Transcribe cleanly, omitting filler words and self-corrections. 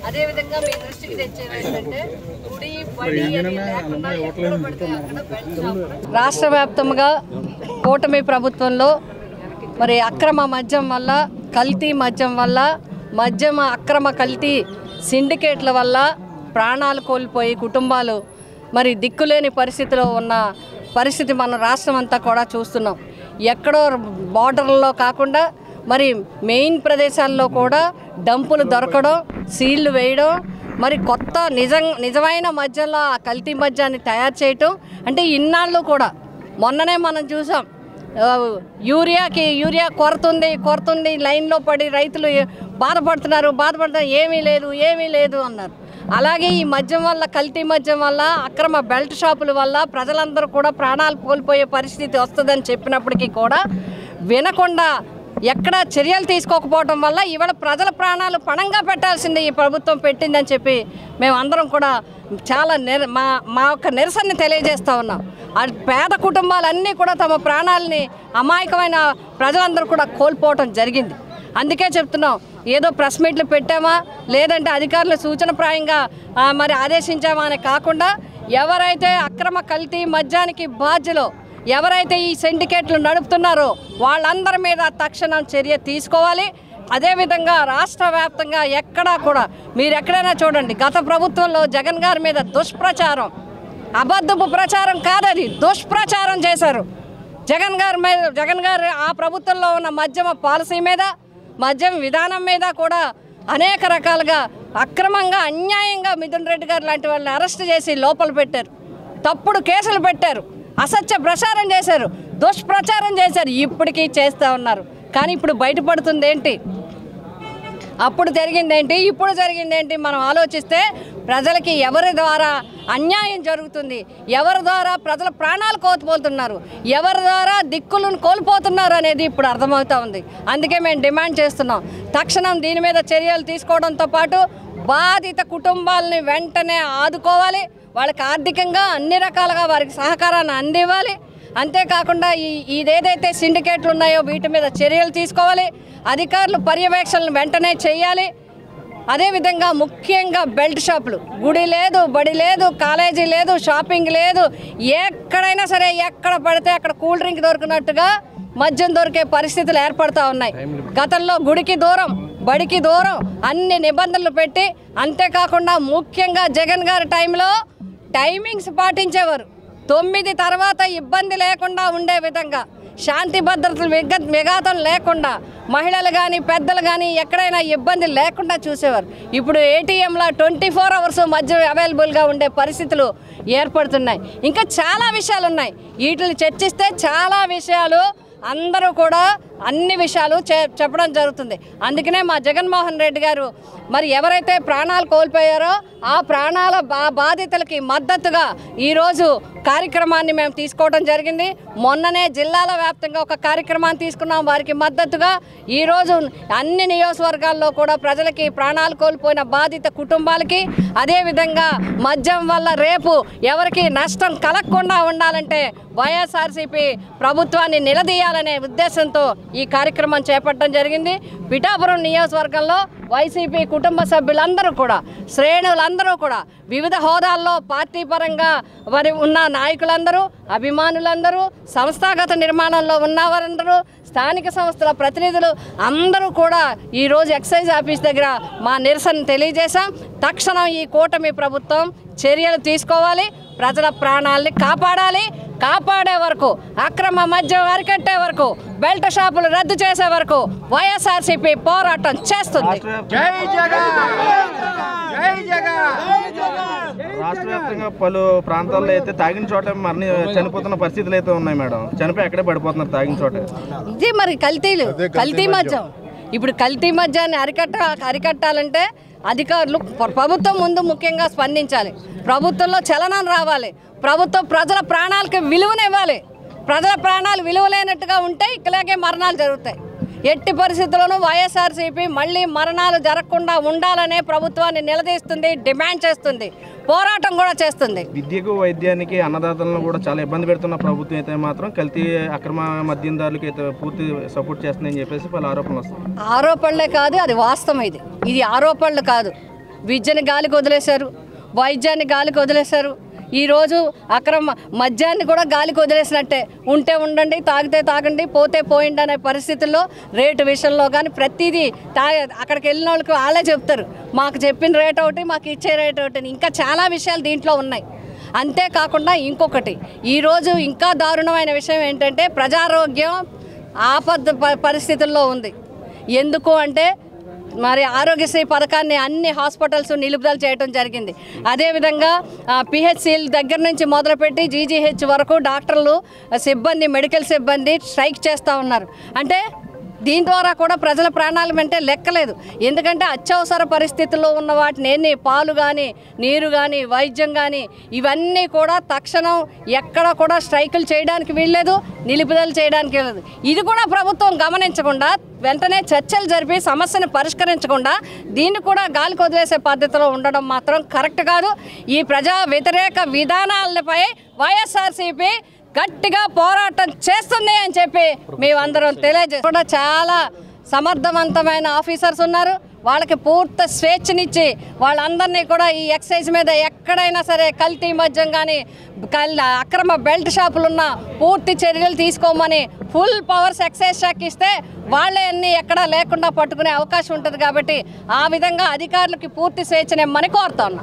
అదే విధంగా మీ దృష్టికి తెచ్చేది ఏంటంటే గుడి బడి రాష్ట్ర వ్యాప్తంగా కూటమి ప్రభుత్వంలో మరి అక్రమ మద్యం వల్ల కల్తీ మద్యం వల్ల మద్యం అక్రమ కల్తీ సిండికేట్ల వల్ల ప్రాణాలు కోల్పోయి కుటుంబాలు మరి దిక్కులేని పరిస్థితిలో ఉన్న పరిస్థితి మన రాష్ట్రం అంతా కూడా చూస్తున్నాం. ఎక్కడో బార్డర్లలో కాకుండా మరి మెయిన్ ప్రదేశాల్లో కూడా డంపులు దొరకడం, సీళ్లు వేయడం, మరి కొత్త నిజమైన మద్యంలో ఆ కల్తీ మద్యాన్ని తయారు చేయటం. అంటే ఇన్నాళ్ళు కూడా మొన్ననే మనం చూసాం యూరియా కొరతుంది లైన్లో పడి రైతులు బాధపడుతున్నారు ఏమీ లేదు అన్నారు. అలాగే ఈ మద్యం వల్ల కల్తీ మద్యం వల్ల అక్రమ బెల్ట్ షాపుల వల్ల ప్రజలందరూ కూడా ప్రాణాలు కోల్పోయే పరిస్థితి వస్తుందని చెప్పినప్పటికీ కూడా వినకుండా ఎక్కడ చర్యలు తీసుకోకపోవడం వల్ల ఇవాళ ప్రజల ప్రాణాలు పణంగా పెట్టాల్సింది ఈ ప్రభుత్వం పెట్టిందని చెప్పి మేమందరం కూడా చాలా మా యొక్క నిరసనని తెలియజేస్తూ ఉన్నాం. పేద కుటుంబాలన్నీ కూడా తమ ప్రాణాలని అమాయకమైన ప్రజలందరూ కూడా కోల్పోవటం జరిగింది. అందుకే చెప్తున్నాం, ఏదో ప్రెస్ మీట్లు పెట్టామా లేదంటే అధికారుల సూచనప్రాయంగా మరి ఆదేశించామా అని కాకుండా ఎవరైతే అక్రమ కల్తీ మద్యానికి బాధ్యులో ఎవరైతే ఈ సిండికేట్లు నడుపుతున్నారో వాళ్ళందరి మీద తక్షణం చర్య తీసుకోవాలి. అదేవిధంగా రాష్ట్ర వ్యాప్తంగా ఎక్కడా కూడా మీరు ఎక్కడైనా చూడండి, గత ప్రభుత్వంలో జగన్ గారి మీద దుష్ప్రచారం, అబద్ధపు ప్రచారం కాదది, దుష్ప్రచారం చేశారు. జగన్ గారు ఆ ప్రభుత్వంలో ఉన్న మద్యమ పాలసీ మీద మద్యం విధానం మీద కూడా అనేక రకాలుగా అక్రమంగా అన్యాయంగా మిథున్ రెడ్డి గారు లాంటి వాళ్ళని అరెస్ట్ చేసి లోపల పెట్టారు, తప్పుడు కేసులు పెట్టారు, అసత్య ప్రచారం చేశారు, దుష్ప్రచారం చేశారు, ఇప్పటికీ చేస్తూ ఉన్నారు. కానీ ఇప్పుడు బయటపడుతుంది ఏంటి, అప్పుడు జరిగిందేంటి, ఇప్పుడు జరిగిందేంటి మనం ఆలోచిస్తే ప్రజలకి ఎవరి ద్వారా అన్యాయం జరుగుతుంది, ఎవరి ద్వారా ప్రజల ప్రాణాలు కోల్పోతున్నారు, ఎవరి ద్వారా దిక్కులను కోల్పోతున్నారు అనేది ఇప్పుడు అర్థమవుతూ ఉంది. అందుకే మేము డిమాండ్ చేస్తున్నాం, తక్షణం దీని మీద చర్యలు తీసుకోవడంతో పాటు బాధిత కుటుంబాలని వెంటనే ఆదుకోవాలి, వాళ్ళకి ఆర్థికంగా అన్ని రకాలుగా వారికి సహకారాన్ని అందివ్వాలి. అంతేకాకుండా ఇదేదైతే సిండికేట్లు ఉన్నాయో వీటి మీద చర్యలు తీసుకోవాలి, అధికారులు పర్యవేక్షణలు వెంటనే చేయాలి. అదేవిధంగా ముఖ్యంగా బెల్ట్ షాపులు, గుడి లేదు, బడి లేదు, కాలేజీ లేదు, షాపింగ్ లేదు, ఎక్కడైనా సరే ఎక్కడ పడితే అక్కడ కూల్ డ్రింక్ దొరికినట్టుగా మద్యం దొరికే పరిస్థితులు ఏర్పడుతూ ఉన్నాయి. గతంలో గుడికి దూరం, బడికి దూరం అన్ని నిబంధనలు పెట్టి, అంతేకాకుండా ముఖ్యంగా జగన్ గారి టైంలో టైమింగ్స్ పాటించేవారు. 9 తర్వాత ఇబ్బంది లేకుండా ఉండే విధంగా శాంతి భద్రతలు విఘాతం లేకుండా మహిళలు కానీ పెద్దలు కానీ ఎక్కడైనా ఇబ్బంది లేకుండా చూసేవారు. ఇప్పుడు ఏటీఎంలో 24 అవర్స్ మద్యం అవైలబుల్గా ఉండే పరిస్థితులు ఏర్పడుతున్నాయి. ఇంకా చాలా విషయాలు ఉన్నాయి, వీటిని చర్చిస్తే చాలా విషయాలు అందరూ కూడా అన్ని విషయాలు చెప్పడం జరుగుతుంది. అందుకనే మా జగన్మోహన్ రెడ్డి గారు మరి ఎవరైతే ప్రాణాలు కోల్పోయారో ఆ ప్రాణాల బాధితులకి మద్దతుగా ఈరోజు కార్యక్రమాన్ని మేము తీసుకోవడం జరిగింది. మొన్ననే జిల్లాల వ్యాప్తంగా ఒక కార్యక్రమాన్ని తీసుకున్నాం వారికి మద్దతుగా. ఈరోజు అన్ని నియోజకవర్గాల్లో కూడా ప్రజలకి ప్రాణాలు కోల్పోయిన బాధిత కుటుంబాలకి, అదేవిధంగా మద్యం వల్ల రేపు ఎవరికి నష్టం కలగకుండా ఉండాలంటే వైఎస్ఆర్సీపీ ప్రభుత్వాన్ని నిలదీయాలనే ఉద్దేశంతో ఈ కార్యక్రమం చేపట్టడం జరిగింది. పిఠాపురం నియోజకవర్గంలో వైసీపీ కుటుంబ సభ్యులందరూ కూడా, శ్రేణులందరూ కూడా, వివిధ హోదాల్లో పార్టీ పరంగా వారి ఉన్న నాయకులందరూ, అభిమానులందరూ, సంస్థాగత నిర్మాణంలో ఉన్నవారందరూ, స్థానిక సంస్థల ప్రతినిధులు అందరూ కూడా ఈరోజు ఎక్సైజ్ ఆఫీస్ దగ్గర మా నిరసన తెలియజేశాం. తక్షణం ఈ కూటమి ప్రభుత్వం చర్యలు తీసుకోవాలి, ప్రజల ప్రాణాలని కాపాడాలి. కాపాడే వరకు, అక్రమ మద్యం అరికట్టే వరకు, బెల్ట్ షాపులు రద్దు చేసే వరకు వైఎస్ఆర్సీపీ పోరాటం చేస్తుంది. రాష్ట్ర వ్యాప్తంగా పలు ప్రాంతాల్లో అయితే తాగిన చోట చనిపోతున్న పరిస్థితులు అయితే ఉన్నాయి మేడం. చనిపోయి అక్కడే పడిపోతున్నారు తాగిన చోట. ఇది మరి కల్తీ మద్యం. ఇప్పుడు కల్తీ మద్యాన్ని అరికట్టాలంటే అధికారులు, ప్రభుత్వం ముందు ముఖ్యంగా స్పందించాలి. ప్రభుత్వంలో చలనం రావాలి. ప్రభుత్వం ప్రజల ప్రాణాలకు విలువనివ్వాలి. ప్రజల ప్రాణాలు విలువలేనట్టుగా ఉంటే ఇక్కడికే మరణాలు జరుగుతాయి. ఎట్టి పరిస్థితుల్లోనూ వైఎస్ఆర్సీపీ మళ్ళీ మరణాలు జరగకుండా ఉండాలనే ప్రభుత్వాన్ని నిలదీస్తుంది, డిమాండ్ చేస్తుంది, పోరాటం కూడా చేస్తుంది. విద్యకు, వైద్యానికి, అన్నదాతలను కూడా చాలా ఇబ్బంది పెడుతున్న ప్రభుత్వం అయితే మాత్రం కల్తీ అక్రమ మద్యందారులకి అయితే పూర్తి సపోర్ట్ చేస్తుందని చెప్పేసి పలు ఆరోపణలు వస్తాయి. ఆరోపణలే కాదు, అది వాస్తవం. ఇది ఆరోపణలు కాదు. విద్యని గాలికి వదిలేశారు, వైద్యాన్ని గాలికి వదిలేశారు. ఈరోజు అక్రమ మద్యాన్ని కూడా గాలికి వదిలేసినట్టే. ఉంటే ఉండండి, తాగితే తాగండి, పోతే పోయిండి అనే పరిస్థితుల్లో రేటు విషయంలో కానీ ప్రతిదీ అక్కడికి వెళ్ళిన వాళ్ళకి వాళ్ళే చెప్తారు, మాకు చెప్పిన రేట్ ఒకటి, మాకు ఇచ్చే రేట్ ఒకటి. ఇంకా చాలా విషయాలు దీంట్లో ఉన్నాయి. అంతేకాకుండా ఇంకొకటి, ఈరోజు ఇంకా దారుణమైన విషయం ఏంటంటే ప్రజారోగ్యం ఆపద పరిస్థితుల్లో ఉంది. ఎందుకు అంటే మరి ఆరోగ్యశ్రీ పథకాన్ని అన్ని హాస్పిటల్స్ నిలుపుదల చేయడం జరిగింది. అదేవిధంగా పిహెచ్సిల దగ్గర నుంచి మొదలుపెట్టి జీజీహెచ్ వరకు డాక్టర్లు, సిబ్బంది, మెడికల్ సిబ్బంది స్ట్రైక్ చేస్తూ ఉన్నారు. అంటే దీని ద్వారా కూడా ప్రజల ప్రాణాలు అంటే లెక్కలేదు. ఎందుకంటే అత్యవసర పరిస్థితుల్లో ఉన్న వాటిని పాలు కానీ, నీరు కానీ, వైద్యం కానీ ఇవన్నీ కూడా తక్షణం ఎక్కడ కూడా స్ట్రైకులు చేయడానికి వీల్లేదు, నిలుపుదల చేయడానికి వీల్లేదు. ఇది కూడా ప్రభుత్వం గమనించకుండా వెంటనే చర్చలు జరిపి సమస్యను పరిష్కరించకుండా దీన్ని కూడా గాలికి వదిలేసే పద్ధతిలో ఉండడం మాత్రం కరెక్ట్ కాదు. ఈ ప్రజా వ్యతిరేక విధానాలపై వైఎస్ఆర్సీపీ గట్టిగా పోరాటం చేస్తుంది అని చెప్పి మేమందరం తెలియజేస్తాం. కూడా చాలా సమర్థవంతమైన ఆఫీసర్స్ ఉన్నారు. వాళ్ళకి పూర్తి స్వేచ్ఛనిచ్చి వాళ్ళందరినీ కూడా ఈ ఎక్సైజ్ మీద ఎక్కడైనా సరే కల్తీ మద్యం కానీ, అక్రమ బెల్ట్ షాపులున్న పూర్తి చర్యలు తీసుకోమని ఫుల్ పవర్స్ ఎక్సైజ్ శాఖ ఇస్తే వాళ్ళే అన్నీ ఎక్కడా లేకుండా పట్టుకునే అవకాశం ఉంటుంది. కాబట్టి ఆ విధంగా అధికారులకి పూర్తి స్వేచ్ఛనే కోరుతా ఉన్నాం.